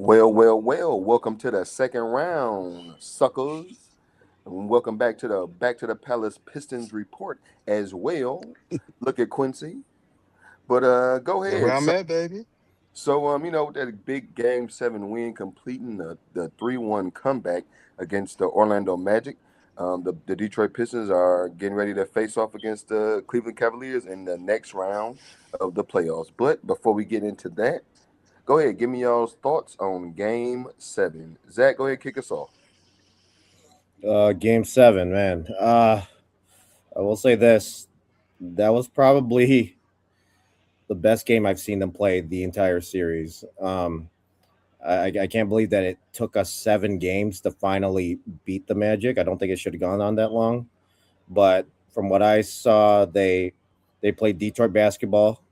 Well. Welcome to the second round, suckers. And welcome back to the Palace Pistons report as well. Look at Quincy. But go Yeah, where ahead. I'm So, at, baby. with that big game seven win, completing the 3-1 comeback against the Orlando Magic. The Detroit Pistons are getting ready to face off against the Cleveland Cavaliers in the next round of the playoffs. But before we get into that, go ahead, give me y'all's thoughts on Game Seven. Zach, go ahead, kick us off. Game seven, man. I will say this: that was probably the best game I've seen them play the entire series. I can't believe that it took us 7 games to finally beat the Magic. I don't think it should have gone on that long, but from what I saw, they played Detroit basketball.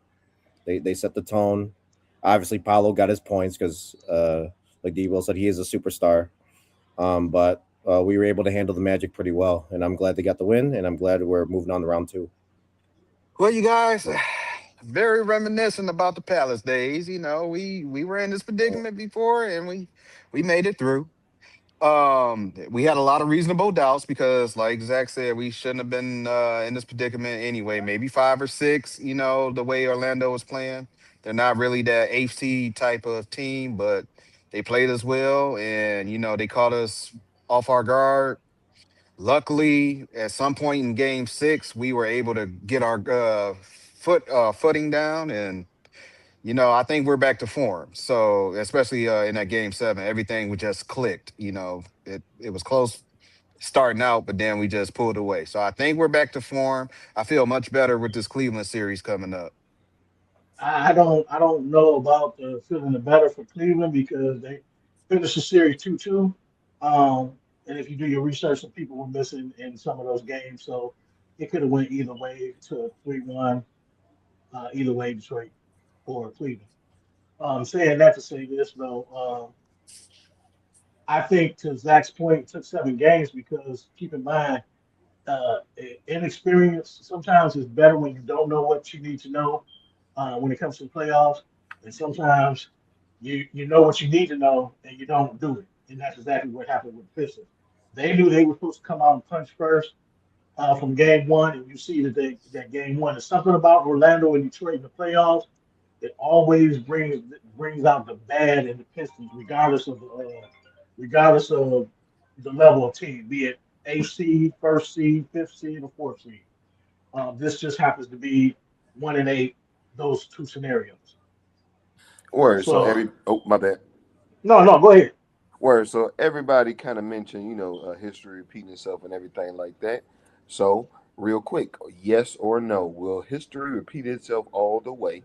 They set the tone. Obviously, Paulo got his points because, like D. Will said, he is a superstar. But we were able to handle the Magic pretty well, and I'm glad they got the win, and I'm glad we're moving on to round two. Well, you guys, very reminiscent about the Palace days. We were in this predicament before, and we made it through. We had a lot of reasonable doubts because, like Zach said, we shouldn't have been in this predicament anyway. Maybe five or six. The way Orlando was playing, they're not really that AC type of team, but they played us well, and they caught us off our guard. Luckily, at some point in Game Six, we were able to get our footing down, and I think we're back to form. So, especially in that Game Seven, everything was just clicked. It was close starting out, but then we just pulled away. So I think we're back to form. I feel much better with this Cleveland series coming up. I don't know about the feeling the better for Cleveland because they finished the series 2-2. And if you do your research, some people were missing in some of those games, so it could have went either way to 3-1, either way, Detroit or Cleveland. Saying that to say this though, I think to Zach's point, it took 7 games because keep in mind, inexperience sometimes is better when you don't know what you need to know when it comes to the playoffs, and sometimes you know what you need to know and you don't do it, and that's exactly what happened with the Pistons. They knew they were supposed to come out and punch first from game one, and you see that game one. There's something about Orlando and Detroit in the playoffs. It always brings out the bad in the Pistons, regardless of the level of team, be it a seed, first seed, fifth seed, or fourth seed. This just happens to be 1-8, those two scenarios. Word. So So my bad. no, go ahead. Word. So everybody kind of mentioned, history repeating itself and everything like that. So real quick, yes or no? Will history repeat itself all the way,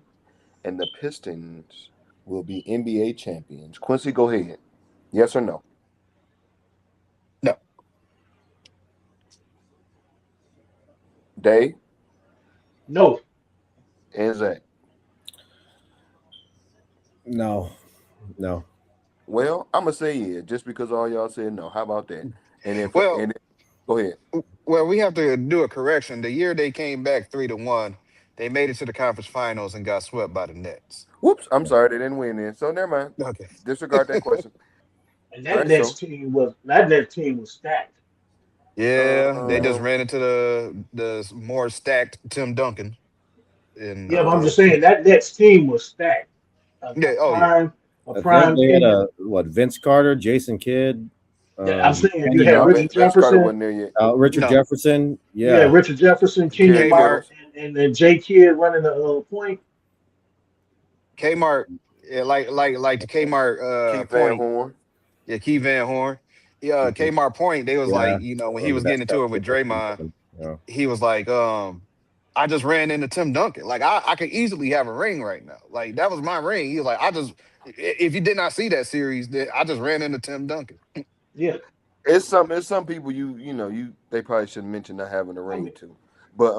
and the Pistons will be NBA champions? Quincy, go ahead. Yes or no? No, Dave No, and Zach. No, no. Well, I'm gonna say yeah, just because all y'all said no. How about that? And if well, and go ahead. well, we have to do a correction. The year they came back 3-1, they made it to the conference finals and got swept by the Nets. Whoops, I'm sorry they didn't win then. So never mind. Okay. Disregard that question. and All right, so that next team was stacked. Yeah, they just um ran into the more stacked Tim Duncan. And Yeah, but I'm um just saying that next team was stacked. A, a yeah, oh yeah. prime, a I think prime they had team. Vince Carter, Jason Kidd, I'm saying you Kenny had no, Martin, Richard Vince Carter Jefferson. wasn't there yet. Richard No, Jefferson. Yeah, Yeah, Richard Jefferson, Kenyon Kerry Martin, Kmart, Littles. and J. Kidd running the point. Kmart, yeah, like the Kmart Keith Van point, Horn. yeah, Key Van Horn. Yeah, Mhm. Kmart point, they was like, Yeah, when one he of the was best getting into it with basketball teams Draymond, ever. Yeah. he was like, I just ran into Tim Duncan. Like I could easily have a ring right now. Like that was my ring. He was like, if you did not see that series, then I just ran into Tim Duncan. Yeah, It's some people they probably shouldn't mention not having a I ring mean, to. But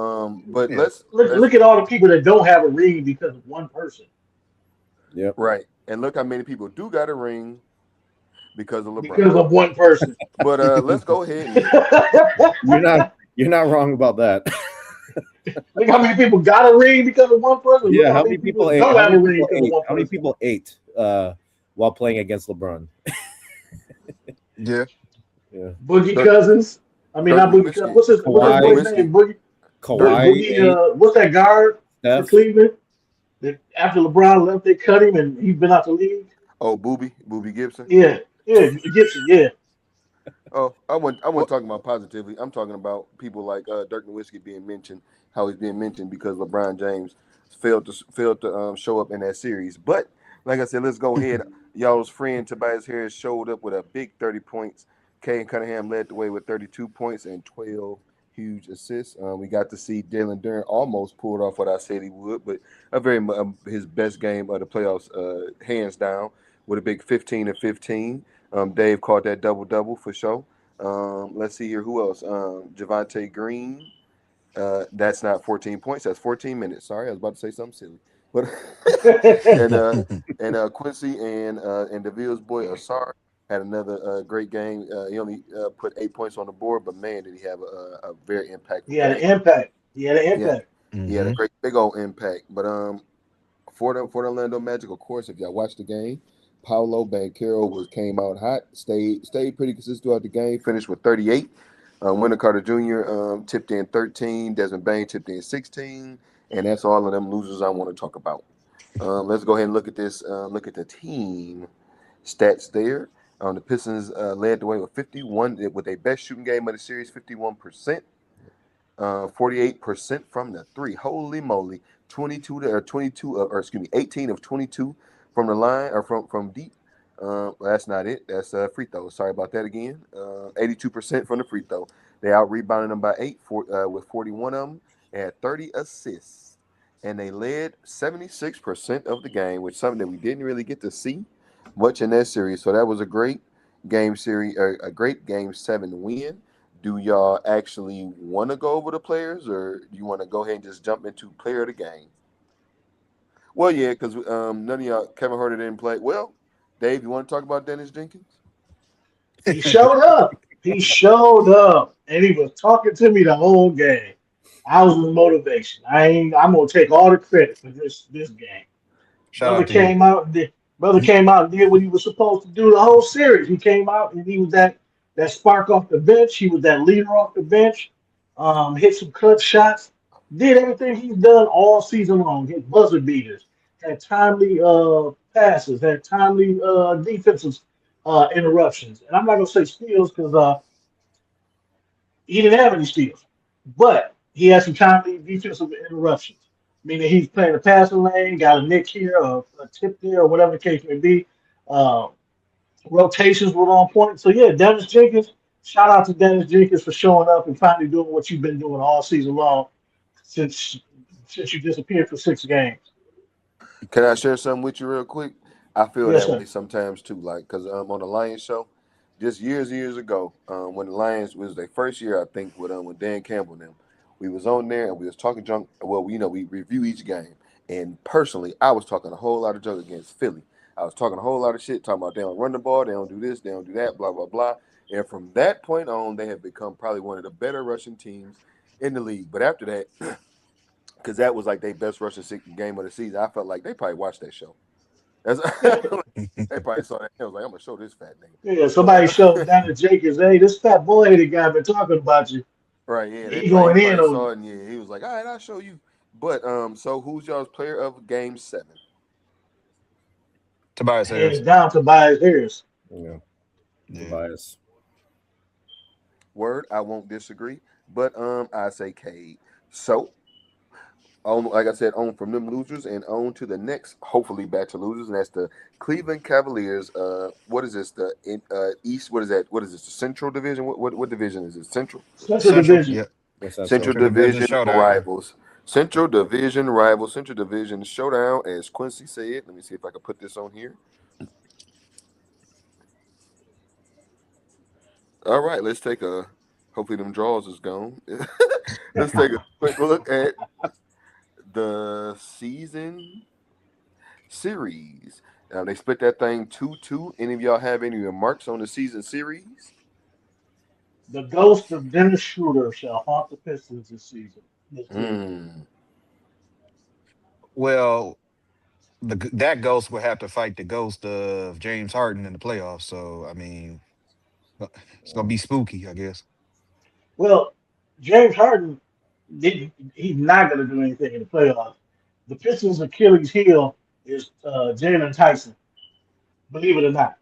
Yeah. let's look at all the people that don't have a ring because of one person, Yep. right. And look how many people do got a ring because of LeBron. because of one person. But let's go ahead and You're not wrong about that. Look how many people got a ring because of one person. Look Yeah, how how many many people people ate? don't How have many a ring people because of ate? one How many person. people ate while playing against LeBron. Yeah. Yeah, Boogie Dirk, Cousins. I mean, Dirk not Boogie Cousins. Nowitzki. What's his Dirk boy's Kawhi, Nowitzki. name? Boogie. Kawhi Boogie. and What's that guard for Steph. Cleveland? That after LeBron left, they cut him, and he's been out the league. Oh, Booby Gibson. Yeah, yeah, Gibson. Yeah, Oh, I wasn't Well, talking about positively. I'm talking about people like Dirk Nowitzki being mentioned, how he's being mentioned because LeBron James failed to show up in that series. But like I said, let's go ahead. Y'all's friend Tobias Harris showed up with a big 30 points. Kay Cunningham led the way with 32 points and 12 huge assists. We got to see Jalen Duren almost pulled off what I said he would, but his best game of the playoffs, hands down, with a big 15 and 15. Dave caught that double double for sure. Let's see here. Who else? Javante Green. That's not 14 points. That's 14 minutes. Sorry, I was about to say something silly. But and Quincy and Deville's boy Asar had another great game. He only put 8 points on the board, but man, did he have a very he impactful had an game. impact. He had an He had impact. he had a hmm great big old impact. But for the Orlando Magic, of course, if y'all watched the game, Paolo Banchero came out hot, stayed pretty consistent throughout the game, finished with 38. Wendell Carter Jr. Tipped in 13, Desmond Bain tipped in 16, and that's all of them losers I want to talk about. Let's go ahead and look at this. Look at the team stats there. The Pistons led the way with 51, with their best shooting game of the series, 51%. 48% from the three. Holy moly. 22 to, or 22 or excuse me, 18 of 22 from the line or from deep. That's not it. That's free throw. Sorry about that again. 82% from the free throw. They out rebounded them by with 41 of them. They had 30 assists, and they led 76% of the game, which is something that we didn't really get to see much in that series. So that was a great game series, or a great game 7 win. Do y'all actually want to go over the players, or do you want to go ahead and just jump into player of the game? Well, yeah, because none of y'all, Kevin Herter didn't play. Well, Dave, you want to talk about Dennis Jenkins? He showed up. He showed up, and he was talking to me the whole game. I was his motivation. I'm gonna take all the credit for this game. shout Brother out to you. came out and did, brother came out and did what he was supposed to do the whole series. He came out and he was that spark off the bench. He was that leader off the bench. Hit some clutch shots. Did everything he's done all season long. Hit buzzer beaters. Had timely passes. Had timely defensive interruptions. And I'm not gonna say steals because he didn't have any steals, but he had some timely defensive interruptions. Meaning he's playing a passing lane, got a nick here, a tip there, or whatever the case may be. Uh, Rotations were on point. So yeah, Dennis Jenkins. Shout out to Dennis Jenkins for showing up and finally doing what you've been doing all season long since since you disappeared for 6 games. Can I share something with you real quick? I feel Yes, that sir. way sometimes too, like because on the Lions show, just years ago, when the Lions was their first year, I think with Dan Campbell and them, we was on there and we was talking junk. Well, we review each game, and personally, I was talking a whole lot of junk against Philly. I was talking a whole lot of shit, talking about they don't run the ball, they don't do this, they don't do that, blah blah blah. And from that point on, they have become probably one of the better rushing teams in the league. But after that, because that was like their best rushing game of the season, I felt like they probably watched that show. That's, they probably saw that. I was like, I'm gonna show this fat nigga. Yeah, But somebody showed Dennis Jenkins, hey, this fat boy headed guy been talking about you. right, yeah, He he going in probably on saw it, and yeah, he was like, all right, I'll show you. But so who's y'all's player of game 7? Tobias you. Hands Harris. down to Tobias Harris. Yeah, Yeah. Tobias. Word, I won't disagree. But I say Cade. So on, like I said, on from them losers and on to the next, hopefully batch of losers, and that's the Cleveland Cavaliers. What is this? East? What is that? What is this? The Central Division? What division is it? Central. Central Central. Division. Yeah. Yes, Central. Central Central Division Division Showdown. rivals. Central Division rivals. Central Division showdown, as Quincy said. Let me see if I can put this on here. All right, let's take a. Hopefully, them draws is gone. Let's take a quick look at the season series. They split that thing 2-2. Any of y'all have any remarks on the season series? The ghost of Dennis Schroeder shall haunt the Pistons this season, this series. Hmm. Well, that ghost will have to fight the ghost of James Harden in the playoffs. So I mean, it's gonna be spooky, I guess. Well, James Harden he's not going to do anything in the playoffs. The Pistons' Achilles heel is Jalen Tyson. Believe it or not,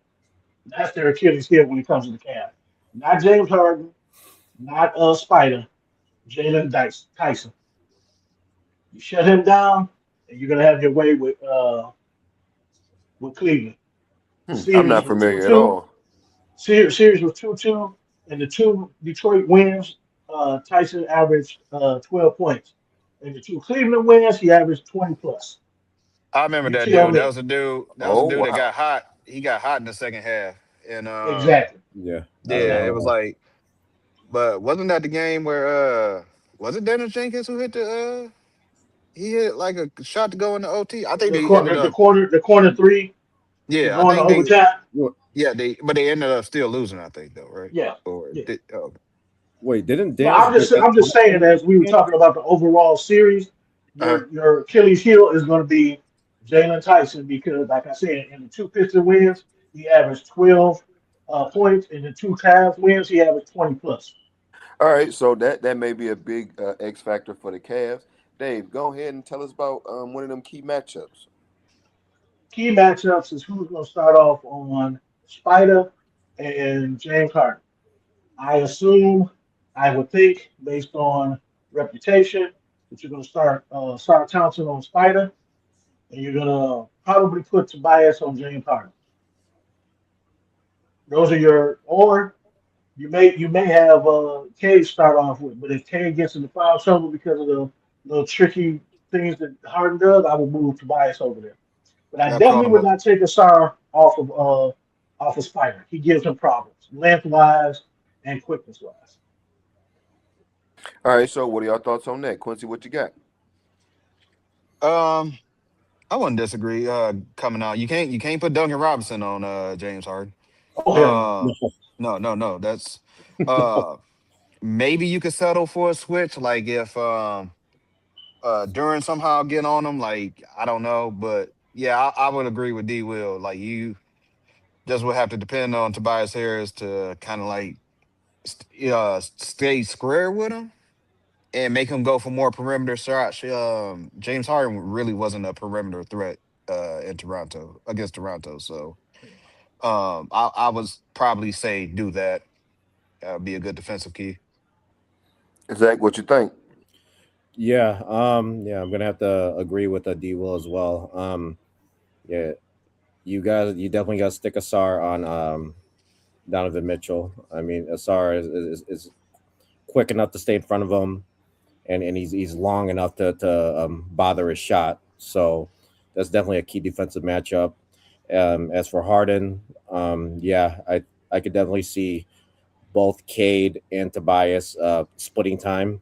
that's their Achilles heel when it comes to the Cavs. Not James Harden, not Spider, Tyson. You shut him down, and you're going to have your way with Cleveland. The I'm series not was two familiar at two. all. Series was 2-2, and the two Detroit wins. Tyson averaged 12 points. And the two Cleveland wins, he averaged 20 plus. I remember You that tell dude. That me was a dude. That was a Oh dude that got wow. hot. He got hot in the second half, and exactly. Yeah, I yeah, it remember was that. like. But wasn't that the game where was it Dennis Jenkins who hit the he hit like a shot to go in the OT? I think The they ended corner, up the corner three to yeah, I go into think they overtime. yeah, they ended up still losing, I think though, right? Yeah, Or yeah. did, oh, Wait, didn't No, Daniels get I'm just hot saying in as we were the game? talking about the overall series, uh-huh. your Achilles heel is going to be Jalen Tyson because, like I said, in the two Piston wins, he averaged 12 points. In the two Cavs wins, he averaged 20 plus. All right, so that may be a big X factor for the Cavs. Dave, go ahead and tell us about one of them key matchups. Key matchups is who's going to start off on Spider and James Harden. I assume, I would think, based on reputation, that you're going to start Sark Thompson on Spider, and you're going to probably put Tobias on James Harden. Those are your, or you may have Cade start off with, but if Cade gets into foul trouble because of the little tricky things that Harden does, I would move Tobias over there. But I I'll call definitely him would up. not take a Sar off of Spider. He gives him problems, length wise and quickness wise. All right, so what are y'all thoughts on that, Quincy? What you got? Um I wouldn't disagree. Coming out, you can't put Duncan Robinson on James Harden. Oh hell no. Uh no. That's uh maybe you could settle for a switch, like if Duran somehow get on him, like I don't know, but yeah, I would agree with D Will. Like you just would have to depend on Tobias Harris to kind of like stay square with him and make him go for more perimeter shots. James Harden really wasn't a perimeter threat in Toronto against Toronto, so I would probably say do that. Be a good defensive key. Zach, what you think? Yeah, yeah, I'm gonna have to agree with D Will as well. Yeah, you definitely got to stick a SAR on Donovan Mitchell. I mean, Asar is quick enough to stay in front of him, and he's long enough to bother his shot. So that's definitely a key defensive matchup. As for Harden, yeah, I could definitely see both Cade and Tobias splitting time,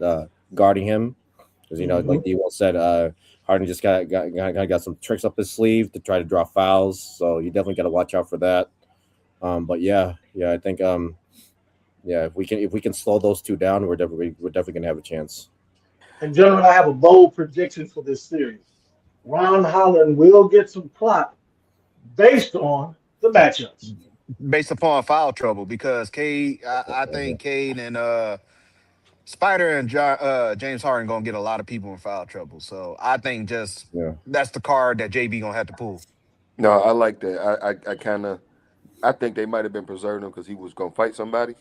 uh, guarding him because Hmm. like D well said, Harden just got some tricks up his sleeve to try to draw fouls. So you definitely got to watch out for that. But yeah, I think yeah, if we can slow those two down, we're definitely gonna have a chance. And gentlemen, I have a bold prediction for this series. Ron Holland will get some clock based on the matchups. Based upon foul trouble, because I think Cade and Spider and James Harden gonna get a lot of people in foul trouble. So I think just Yeah. that's the card that JB gonna have to pull. No, I like that. I kind of I think they might have been preserving him because he was gonna fight somebody.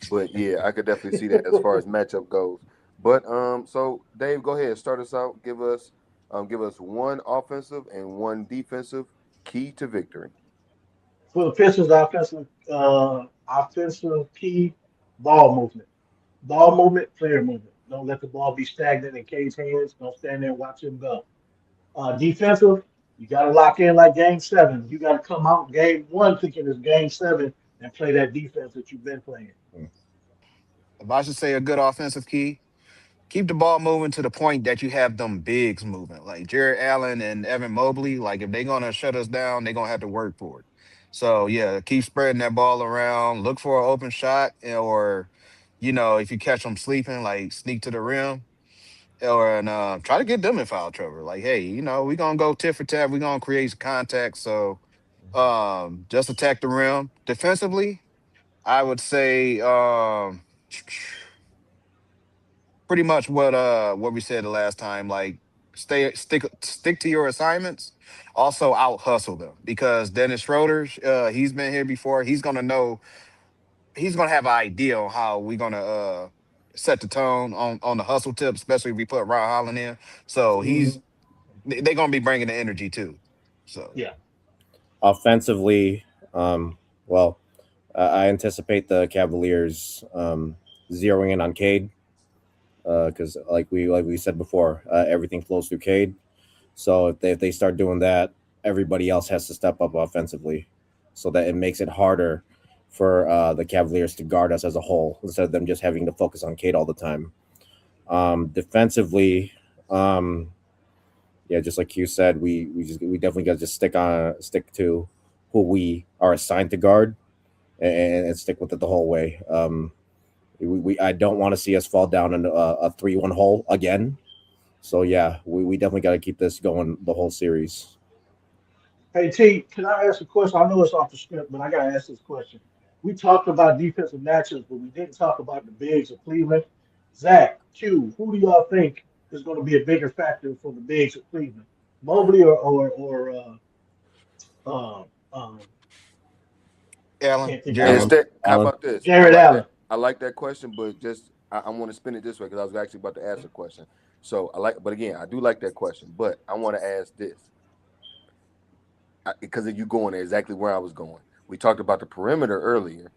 But yeah, I could definitely see that as far as matchup goes. But so Dave, go ahead, start us out. Give us one offensive and one defensive key to victory. For the Pistons, offensive key, ball movement. Ball movement, player movement. Don't let the ball be stagnant in Cade's hands. Don't stand there and watch him go. Defensive, you got to lock in like game seven. You got to come out game one thinking it's game seven and play that defense that you've been playing. If I should say a good offensive key, keep the ball moving to the point that you have them bigs moving, like Jared Allen and Evan Mobley. Like if they're gonna shut us down, they're gonna have to work for it. So yeah, keep spreading that ball around. Look for an open shot, or if you catch them sleeping, like sneak to the rim. or and try to get them in foul trouble. Like, hey, we're gonna go tit for tat. We're gonna create some contact. So, just attack the rim defensively. I would say, pretty much what we said the last time. Like, stick to your assignments. Also, out hustle them because Dennis Schroeder, he's been here before. He's gonna have an idea on how we're gonna set the tone on the hustle tip, especially if we put Ron Holland in. So Hmm. they're gonna be bringing the energy too. So Yeah. Offensively, well, I anticipate the Cavaliers zeroing in on Cade because, like we said before, everything flows through Cade. So if they start doing that, everybody else has to step up offensively, so that it makes it harder for the Cavaliers to guard us as a whole instead of them just having to focus on Cade all the time. Defensively, um, yeah, just like you said, we definitely got to just stick to who we are assigned to guard and stick with it the whole way. We I don't want to see us fall down in a 3-1 hole again. So yeah, we definitely got to keep this going the whole series. Hey T, can I ask a question? I know it's off the script, but I gotta ask this question. We talked about defensive matchups, but we didn't talk about the bigs of Cleveland. Zach, Q, who do y'all think is going to be a bigger factor for the bigs of Cleveland? Mobley or I Allen, can't think of the Jared, Allen, other Instead, how Allen. about this? I Jared like that. Allen. I like that question, but just I want to spin it this way because I was actually about to ask a question. So I like, but again, I do like that question. But I want to ask this because you going exactly where I was going. We talked about the perimeter earlier.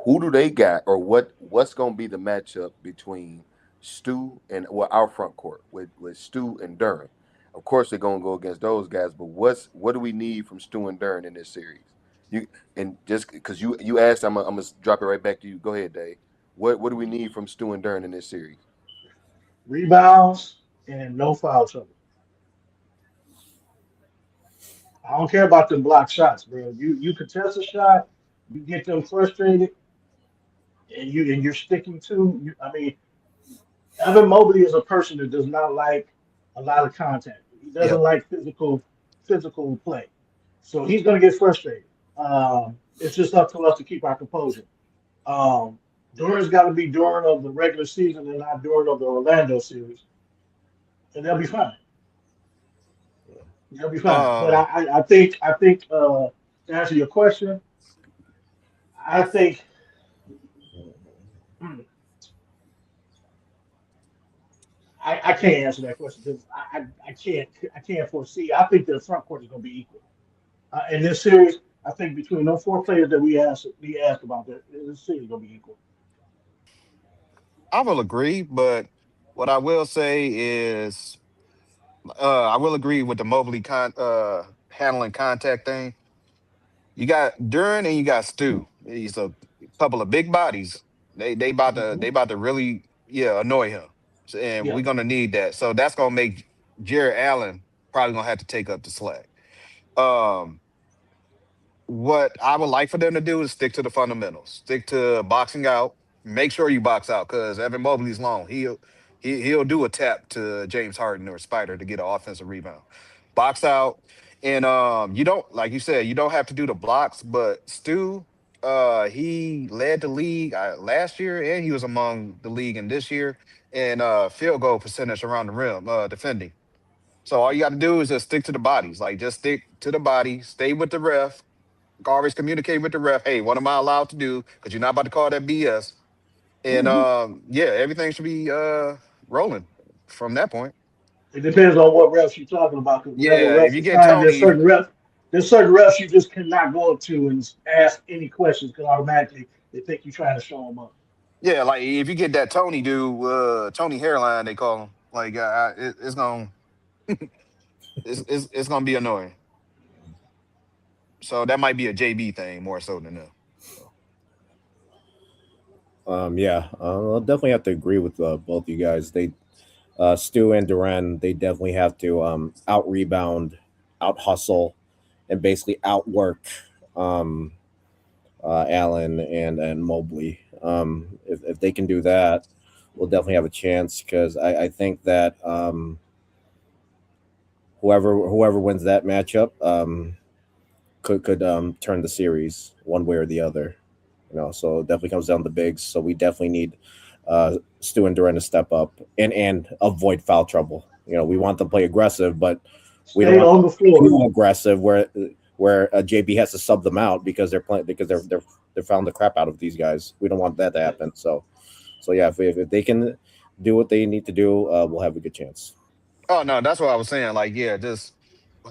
Who do they got, or what's going to be the matchup between Stu and our front court with Stu and Duran? Of course, they're going to go against those guys, but what do we need from Stu and Duran in this series? You and just because you asked, I'm gonna drop it right back to you. Go ahead, Dave. What do we need from Stu and Duran in this series? Rebounds and no foul trouble. I don't care about them block shots, bro. You contest a shot, you get them frustrated, and you're sticking to. I mean, Evan Mobley is a person that does not like a lot of contact. He doesn't yep. like physical play, so he's going to get frustrated. It's just up to us to keep our composure. Um, Duran's got to be Duran of the regular season and not Duran of the Orlando series, and they'll be fine. They'll be fine. But Um, I think to answer your question, I think hmm, I can't answer that question because I can't foresee. I think the front court is going to be equal. In this series, I think between those four players that we asked about, that this series gonna be equal. I will agree, but what I will say is, I will agree with the Mobley handling contact thing. You got Duran and you got Stu. He's a couple of big bodies. They Hmm. about to really, annoy him. And Yeah, we're gonna need that. So that's gonna make Jared Allen probably gonna have to take up the slack. Um, what I would like for them to do is stick to the fundamentals, stick to boxing out. Make sure you box out because Evan Mobley's long. He'll do a tap to James Harden or Spider to get an offensive rebound. Box out, and you don't, like you said, you don't have to do the blocks. But Stu, he led the league last year, and he was among the league in this year in field goal percentage around the rim defending. So all you got to do is just stick to the bodies, like just stick to the body, stay with the ref, always communicate with the ref. Hey, what am I allowed to do? Because you're not about to call that BS. And hmm yeah, everything should be rolling from that point. it depends on what refs you're talking about. Because whatever Yeah, if refs you get assign, Tony, there's certain refs you just cannot go up to and ask any questions because automatically they think you're trying to show them up. yeah, like if you get that Tony dude, Tony hairline, they call him. Like it's gonna be annoying. So that might be a JB thing more so than them. So, Yeah, I'll definitely have to agree with both you guys. Stu and Duran, they definitely have to out rebound, out hustle, and basically outwork um, Allen and Mobley. If they can do that, will definitely have a chance because I think that whoever wins that matchup could turn the series one way or the other. So it definitely comes down to bigs. So we definitely need Stu and Duran to step up and avoid foul trouble. We want them to play aggressive, but we don't Stay want on them the floor. too aggressive where JB has to sub them out because they're playing because they're fouling the crap out of these guys. We don't want that to happen. So yeah, if they can do what they need to do, we'll have a good chance. Oh no, that's what I was saying. Like, yeah, just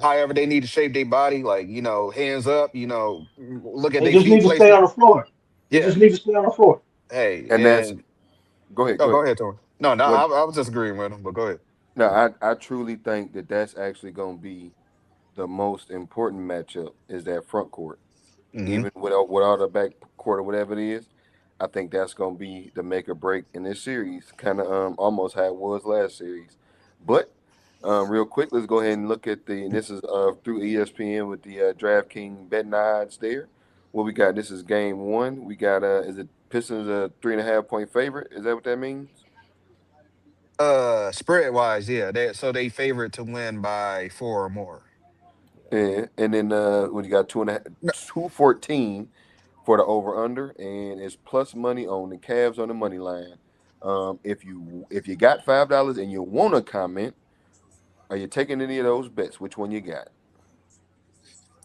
however they need to shape their body, like, hands up, look at They their just feet need to stay on placement. the floor. They Yeah. just need to stay on the floor. Hey, And that's and go ahead, oh, go go ahead. ahead, Tony. No, no, What? I was just agreeing with him, but go ahead. No, I truly think that that's actually going to be the most important matchup is that front court. Hmm. Even without the back court or whatever it is, I think that's going to be the make or break in this series. Kind of almost how it was last series. But real quick, let's go ahead and look at the. And this is through ESPN with the DraftKings betting odds there. What we got? This is game one. We got is it Pistons a 3.5 point favorite? Is that what that means? Spread wise, yeah, they favorite to win by four or more. Yeah, and then when you got 214 for the over under, and it's plus money on the Cavs on the money line. If you got $5 and you want to comment, are you taking any of those bets? Which one you got?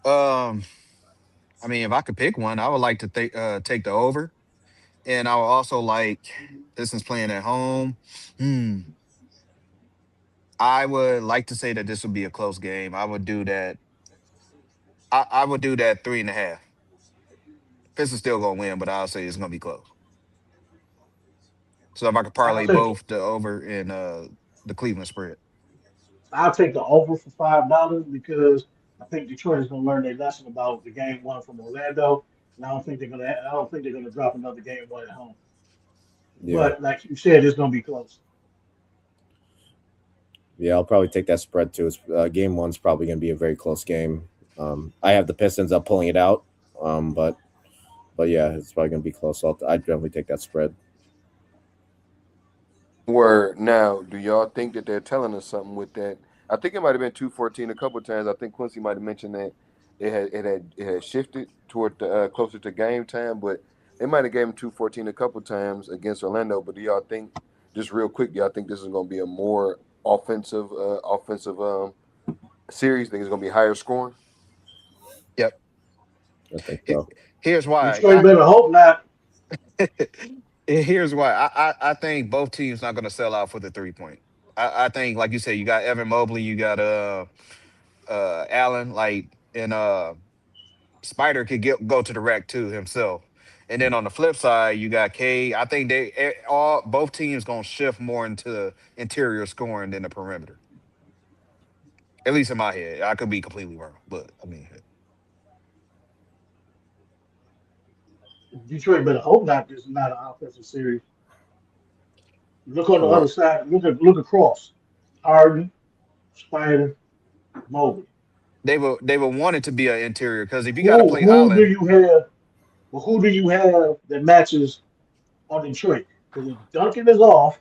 Um, I mean, if I could pick one, I would like to take the over, and I would also like Pistons playing at home. Hmm. I would like to say that this would be a close game. I would do that. I would do that 3.5. Pistons still gonna win, but I'll say it's gonna be close. So if I could I'll parlay take both the over and the Cleveland spread. I'll take the over for $5 because I think Detroit is going to learn their lesson about the game one from Orlando, and I don't think they're gonna drop another game one at home. Yeah, But like you said, it's going to be close. yeah, I'll probably take that spread too. Game one's probably going to be a very close game. I have the Pistons up pulling it out, but yeah, it's probably going to be close. So I'd definitely take that spread. Where now, do y'all think that they're telling us something with that? I think it might have been 214 a couple of times. I think Quincy might have mentioned that it had shifted toward the closer to game time, but they might have gave him 214 a couple of times against Orlando. But do y'all think, just real quick, do y'all think this is going to be a more offensive series? Think it's going to be higher scoring? Yep. I think He- so. Here's why. Detroit better hope not. Here's why. I think both teams not gonna sell out for the 3 point. I think, like you said, you got Evan Mobley, you got Allen, like, and Spider could go to the rack too himself. And then on the flip side, you got K. I think all both teams gonna shift more into interior scoring than the perimeter. At least in my head. I could be completely wrong, but I mean, Detroit better hope not. This is not an offensive series. Look on the Or other side. Look across. Harden, Spider, Mobley. they will want it to be an interior because if you got to Who play who do Allen, you have? Well, who do you have that matches on Detroit? Because if Duncan is off,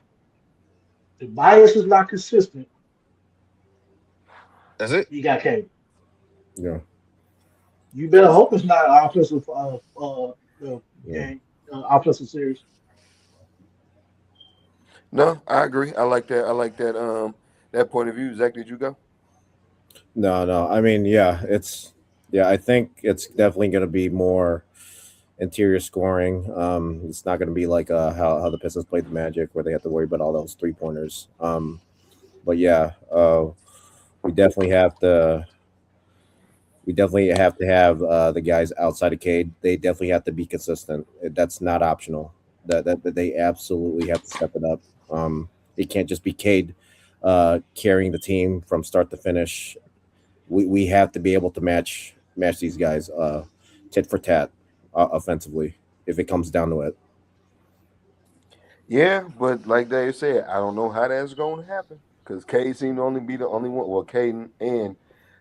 the bias is not consistent. that's it. You got K. Yeah, You better hope it's not an offensive yeah. game, offensive series. no, I agree. I like that. I like that point of view. Zach, did you go? No, no. I mean, yeah. I think it's definitely going to be more interior scoring. It's not going to be like how the Pistons played the Magic, where they have to worry about all those 3 pointers. But yeah, we definitely have to. We definitely have to have the guys outside of Cade. They definitely have to be consistent. That's not optional. That they absolutely have to step it up. It can't just be Cade carrying the team from start to finish. We have to be able to match these guys tit for tat offensively if it comes down to it. Yeah, but like Dave said, I don't know how that's going to happen because Cade seemed to only be the only one. Well, Caden and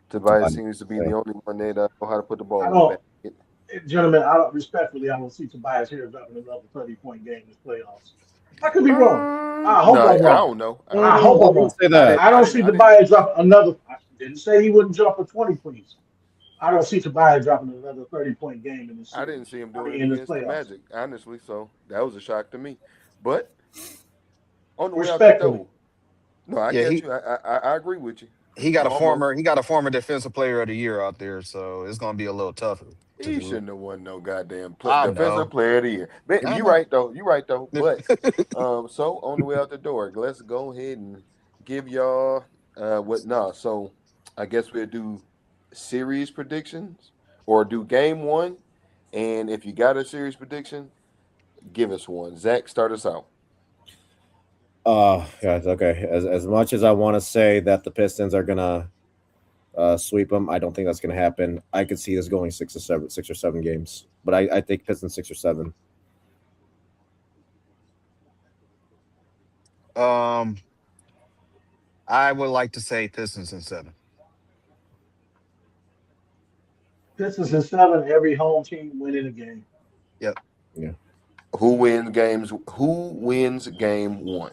Tobias Tobias, seems to be yeah. the only one that know how to put the I ball in the don't, basket. gentlemen. I don't respectfully. I don't see Tobias here dropping another 30-point game in this playoffs. I could be wrong. I hope No, I I'm wrong. don't know. I I hope I'm wouldn't wrong. say I that. didn't. I I don't didn't. see I didn't. Tobias drop another. I didn't say he wouldn't drop a 20 points. I don't see Tobias dropping another 30-point game in this I didn't series. see him I doing mean, it in this against the playoffs. Magic, honestly. So that was a shock to me. But on the way out the Respectfully, door, no, I Yeah, get you. I agree with you. Almost. he got a former defensive player of the year out there, so it's gonna be a little tougher to He do it. shouldn't have won no goddamn I defensive know, player of the year. But I you know. right though. You right though. But so on the way out the door, let's go ahead and give y'all what nah. So I guess we'll do series predictions or do game one. And if you got a series prediction, give us one. Zach, start us out. Guys, okay. As much as I want to say that the Pistons are gonna sweep them, I don't think that's gonna happen. I could see this going 6 or 7 games, but I think Pistons 6 or 7. Um, I would like to say Pistons in 7. Pistons in seven. Every home team winning a game. Yep. Yeah, Who wins games? Who wins game one?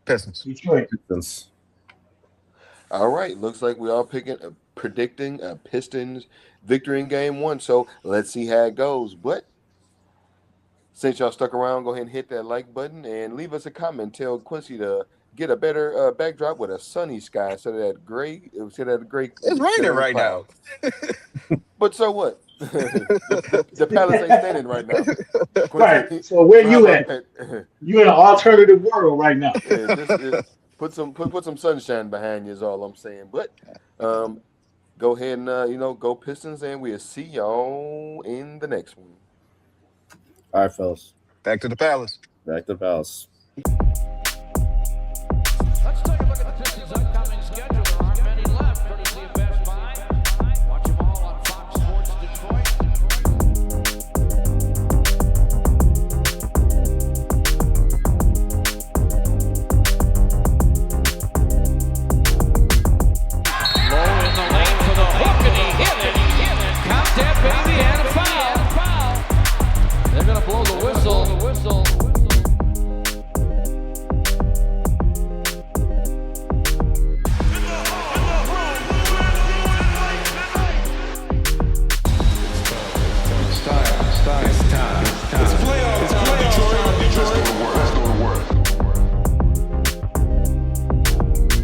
Pistons. Detroit. Pistons. All right, looks like we all predicting a Pistons victory in game one. So let's see how it goes. But since y'all stuck around, go ahead and hit that like button and leave us a comment. Tell Quincy to get a better backdrop with a sunny sky instead of the gray It's instead raining of the right now. clouds. But so what? The Palace ain't standing right now. Right. Quincy, So where so how you about at? that? You in an alternative world right now. Yeah, just put some sunshine behind you is all I'm saying. But um, go ahead and go Pistons, and we'll see y'all in the next one. All right, fellas. Back to the Palace. Back to the Palace. Let's take a look at the Pistons' upcoming schedule. There aren't many left, courtesy of Best Buy. Watch them all on Fox Sports Detroit. Low in the lane for the hook, and he hit it. Count that, baby, and a foul. They're going to blow the whistle. Stein